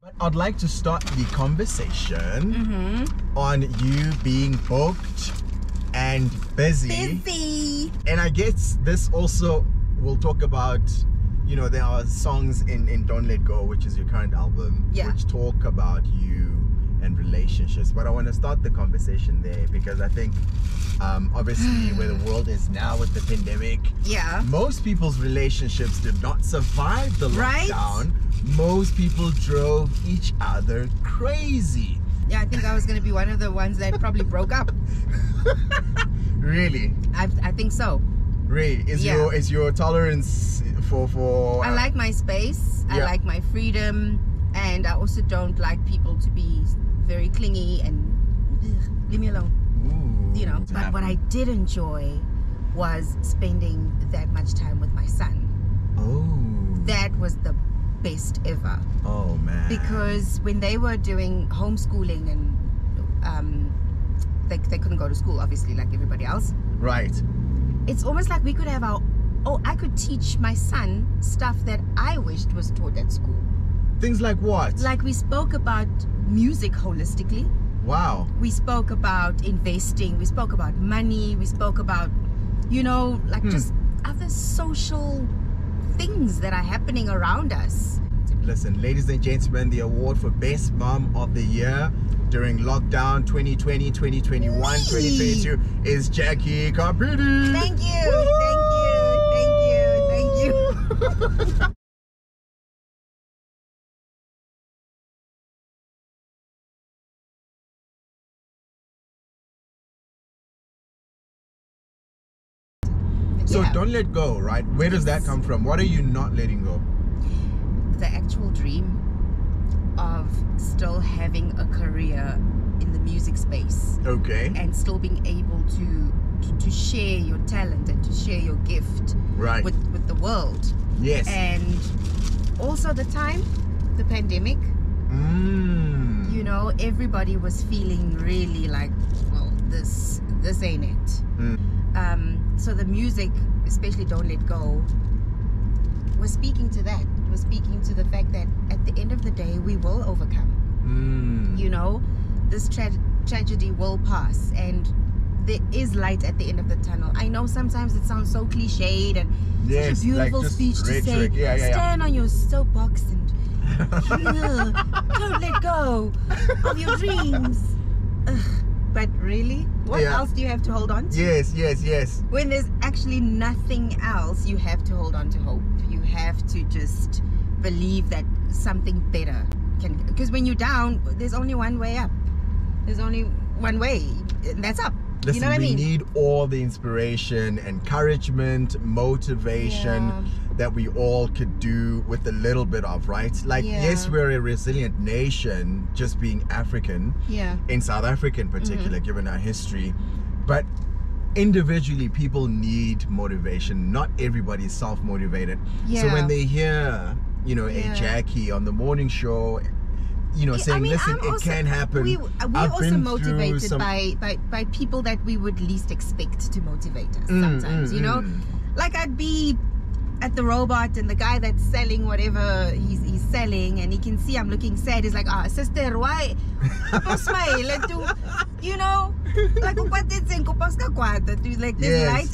But I'd like to start the conversation on you being booked and busy. And I guess this also will talk about, you know, there are songs in Don't Let Go, which is your current album, which talk about you and relationships. But I want to start the conversation there because I think obviously where the world is now with the pandemic, most people's relationships did not survive the lockdown. Most people drove each other crazy. Yeah, I think I was going to be one of the ones that probably broke up. Really? I think so. Really? Is your tolerance for I like my space. I like my freedom, and I also don't like people to be very clingy and leave me alone. Ooh, you know. But what I did enjoy was spending that much time with my son. Oh. That was the best ever. Oh man. Because when they were doing homeschooling and they couldn't go to school, obviously, like everybody else. Right. It's almost like we could have I could teach my son stuff that I wished was taught at school. Things like what? Like we spoke about music holistically. Wow. We spoke about investing. We spoke about money. We spoke about, you know, like just other social things that are happening around us. Listen, ladies and gentlemen, the award for Best Mom of the Year during lockdown 2020, 2021, 2022 is Jacky Carpede. Thank you. Thank you. So Don't Let Go, right? Where does that come from? What are you not letting go? The actual dream of still having a career in the music space. Okay. And still being able to share your talent and to share your gift with the world. Yes. And also the pandemic. You know, everybody was feeling really like, well, this ain't it. So the music, especially Don't Let Go, was speaking to that. It was speaking to the fact that at the end of the day, we will overcome. You know, this tragedy will pass, and there is light at the end of the tunnel. I know sometimes it sounds so cliched and such a beautiful speech to say, stand on your soapbox and don't let go of your dreams. But really, what else do you have to hold on to? Yes. When there's actually nothing else, you have to hold on to hope. You have to just believe that something better can... Because when you're down, there's only one way up. There's only one way, and that's up. Listen, you know what I mean? We need all the inspiration, encouragement, motivation that we all could do with a little bit of, right? Like, yes, we're a resilient nation, just being African, in South Africa in particular, given our history. But individually, people need motivation. Not everybody's self-motivated. So when they hear, you know, a Jacky on the morning show, you know, saying, listen, it can happen. We're also motivated by people that we would least expect to motivate us sometimes, you know? Like I'd be at the robot and the guy that's selling whatever he's selling, and he can see I'm looking sad. He's like, sister, why? Smile, you know? Like, like there's light.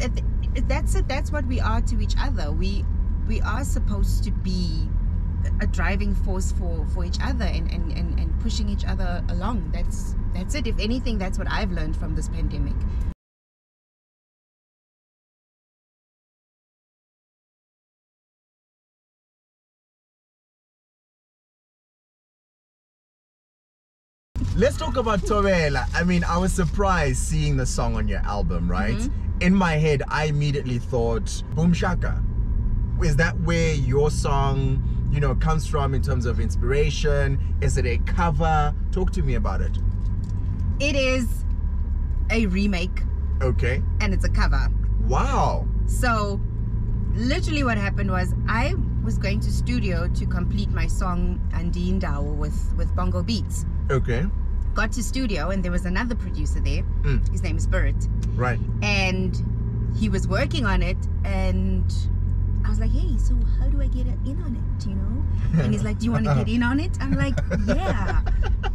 That's it. That's what we are to each other. We are supposed to be a driving force for each other and pushing each other along. That's it. If anything, that's what I've learned from this pandemic. Let's talk about Thobela. I mean, I was surprised seeing the song on your album, right? In my head, I immediately thought Boom Shaka. Is that where your song, you know, comes from in terms of inspiration? Is it a cover? Talk to me about it. It is a remake. Okay. And it's a cover. Wow. So literally what happened was I was going to studio to complete my song Andindawo with Bongo Beats. Okay. Got to studio and there was another producer there. His name is Spirit. Right. And he was working on it, and I was like, hey, so how do I get in on it, you know? And he's like, do you want to get in on it? I'm like, yeah.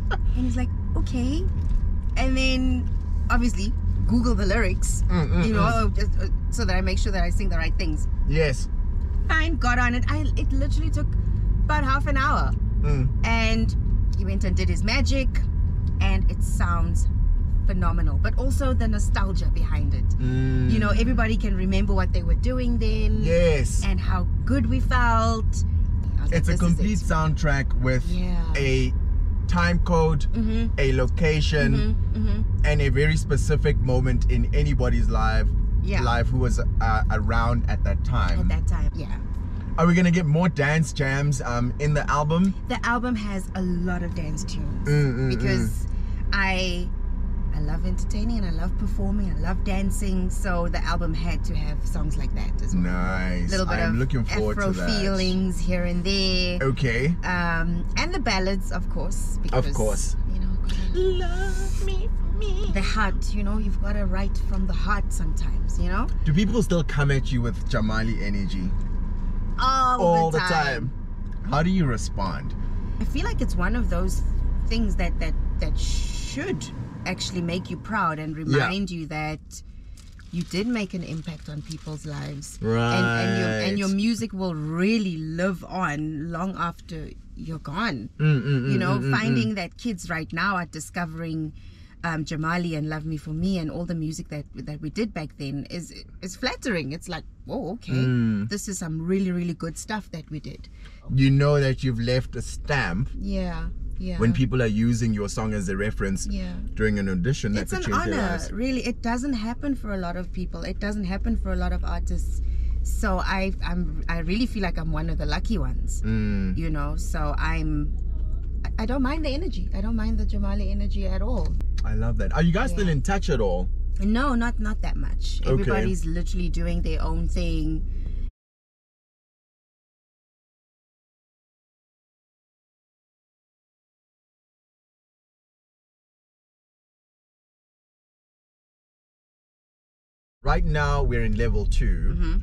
And he's like, okay. And then, obviously, Google the lyrics, you know, so that I make sure that I sing the right things. Yes. Fine, got on it. It literally took about half an hour. And he went and did his magic, and it sounds phenomenal. But also the nostalgia behind it. You know, everybody can remember what they were doing then. Yes. And how good we felt. It's a complete soundtrack with a time code, a location, and a very specific moment in anybody's life who was around at that time. At that time, yeah. Are we gonna get more dance jams in the album? The album has a lot of dance tunes because I love entertaining and I love performing, I love dancing, so the album had to have songs like that as well. Nice. A little bit I'm of looking forward Afro to that. feelings here and there. Okay. And the ballads, of course. Because, of course. You know, love me for me. The heart, you know, you've got to write from the heart sometimes, you know? Do people still come at you with Jamali energy? All the time. How do you respond? I feel like it's one of those things that should actually make you proud and remind you that you did make an impact on people's lives. Right. And your music will really live on long after you're gone. You know, finding that kids right now are discovering Jamali and Love Me For Me and all the music that we did back then is flattering. It's like, oh, okay, this is some really, really good stuff that we did. You know that you've left a stamp. Yeah. When people are using your song as a reference during an audition, that could change their lives. It's an honor, really. It doesn't happen for a lot of people. It doesn't happen for a lot of artists. So I really feel like I'm one of the lucky ones. You know, so I don't mind the energy. I don't mind the Jamali energy at all. I love that. Are you guys still in touch at all? No, not that much. Okay. Everybody's literally doing their own thing. Right now we're in level 2.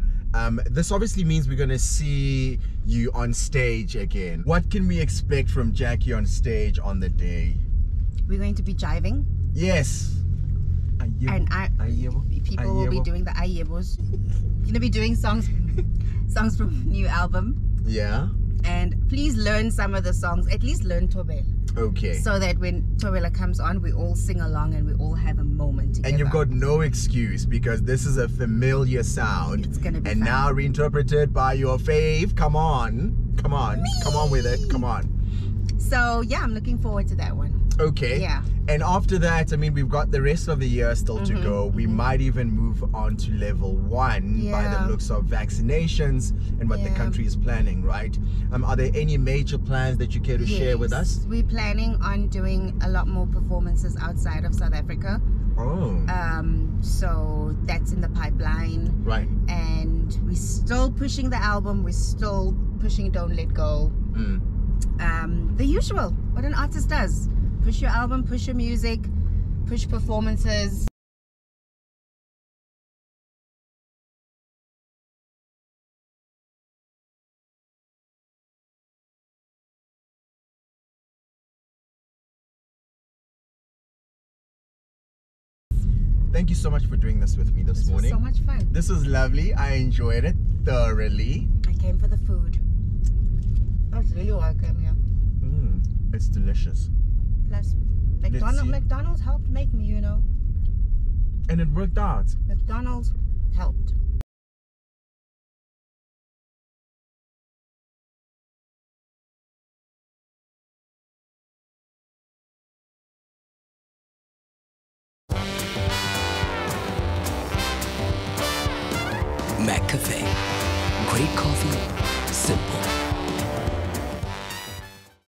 This obviously means we're going to see you on stage again. What can we expect from Jacky on stage on the day? We're going to be jiving. Yes. And people will be doing the ayebos. Going to be doing songs from new album. Yeah. And please learn some of the songs. At least learn Tobela. Okay. So that when Tobela comes on, we all sing along and we all have a moment together. And you've got no excuse because this is a familiar sound. It's gonna be and fun. Now reinterpreted by your fave. Come on. Come on. Me. Come on with it. Come on. So yeah, I'm looking forward to that one. Okay. Yeah. And after that, I mean, we've got the rest of the year still to go. We might even move on to level 1 by the looks of vaccinations and what the country is planning, right? Are there any major plans that you care to share with us? We're planning on doing a lot more performances outside of South Africa. Oh. So that's in the pipeline. Right. And we're still pushing the album. We're still pushing Don't Let Go. The usual, what an artist does. Push your album, push your music, push performances. Thank you so much for doing this with me this morning. Was so much fun. This was lovely. I enjoyed it thoroughly. I came for the food. That's really why I came here. It's delicious. Plus, McDonald's helped make me, you know. And it worked out. McDonald's helped. Mac Cafe. Great coffee, simple.